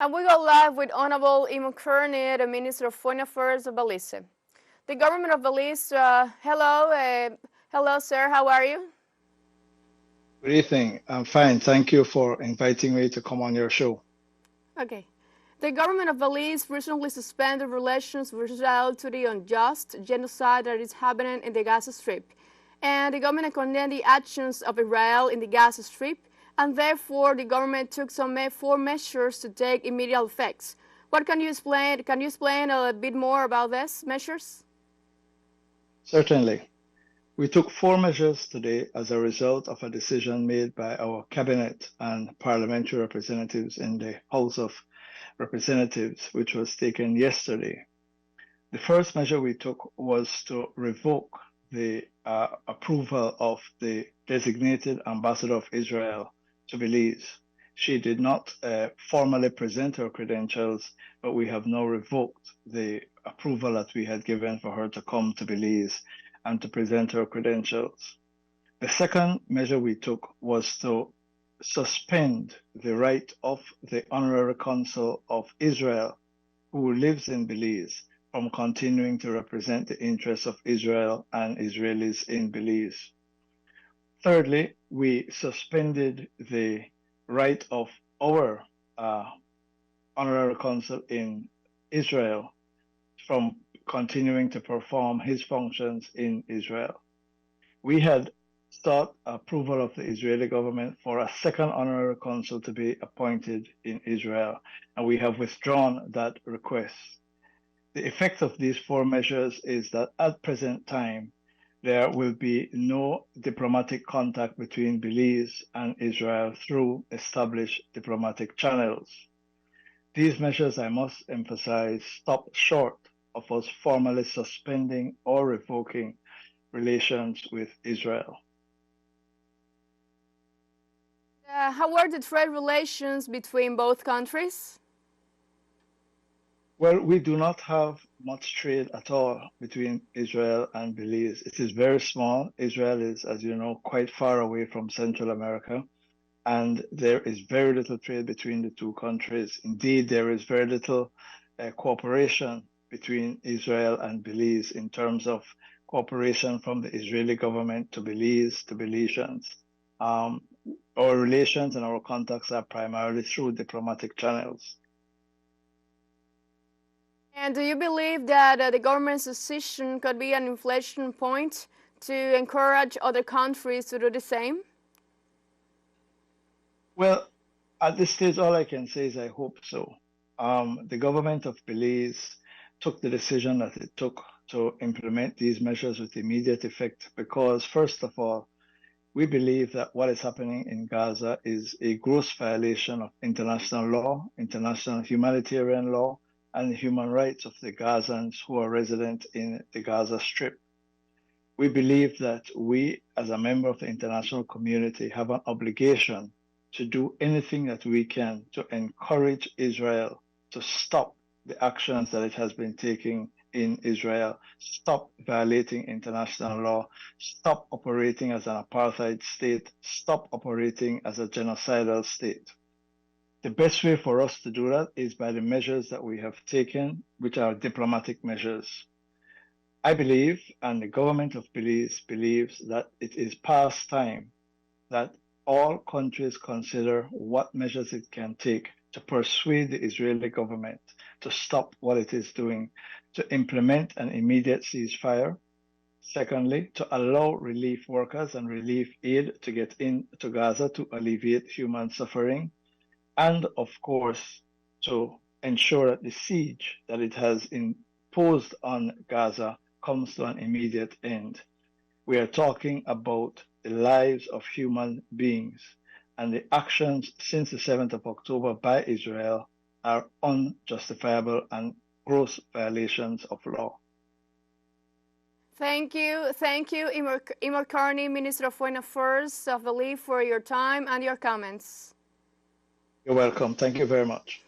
And we go live with Honorable Eamon Courtenay, the Minister of Foreign Affairs of Belize. The government of Belize, hello, sir, how are you? Good evening. I'm fine. Thank you for inviting me to come on your show. Okay. The government of Belize recently suspended relations with Israel to the unjust genocide that is happening in the Gaza Strip. And the government condemned the actions of Israel in the Gaza Strip, and therefore the government took some four measures to take immediate effects. What can you explain? Can you explain a bit more about these measures? Certainly. We took four measures today as a result of a decision made by our cabinet and parliamentary representatives in the House of Representatives, which was taken yesterday. The first measure we took was to revoke the approval of the designated ambassador of Israel to Belize. She did not formally present her credentials, but we have now revoked the approval that we had given for her to come to Belize and to present her credentials. The second measure we took was to suspend the right of the honorary consul of Israel, who lives in Belize, from continuing to represent the interests of Israel and Israelis in Belize. Thirdly, we suspended the right of our honorary consul in Israel from continuing to perform his functions in Israel. We had sought approval of the Israeli government for a second honorary consul to be appointed in Israel, and we have withdrawn that request. The effect of these four measures is that at present time, there will be no diplomatic contact between Belize and Israel through established diplomatic channels. These measures, I must emphasize, stop short of us formally suspending or revoking relations with Israel. How are the trade relations between both countries? Well, we do not have much trade at all between Israel and Belize. It is very small. Israel is, as you know, quite far away from Central America, and there is very little trade between the two countries. Indeed, there is very little cooperation between Israel and Belize in terms of cooperation from the Israeli government to Belize, to Belizeans. Our relations and our contacts are primarily through diplomatic channels. And do you believe that the government's decision could be an inflection point to encourage other countries to do the same? Well, at this stage, all I can say is I hope so. The government of Belize took the decision that it took to implement these measures with immediate effect because, first of all, we believe that what is happening in Gaza is a gross violation of international law, international humanitarian law, and the human rights of the Gazans who are resident in the Gaza Strip. We believe that we, as a member of the international community, have an obligation to do anything that we can to encourage Israel to stop the actions that it has been taking in Israel, stop violating international law, stop operating as an apartheid state, stop operating as a genocidal state. The best way for us to do that is by the measures that we have taken, which are diplomatic measures. I believe, and the government of Belize believes, that it is past time that all countries consider what measures it can take to persuade the Israeli government to stop what it is doing, to implement an immediate ceasefire. Secondly, to allow relief workers and relief aid to get into Gaza to alleviate human suffering. And of course, to ensure that the siege that it has imposed on Gaza comes to an immediate end. We are talking about the lives of human beings, and the actions since the 7th of October by Israel are unjustifiable and gross violations of law. Thank you, Eamon Courtenay, Minister of Foreign Affairs of Belize, for your time and your comments. You're welcome. Thank you very much.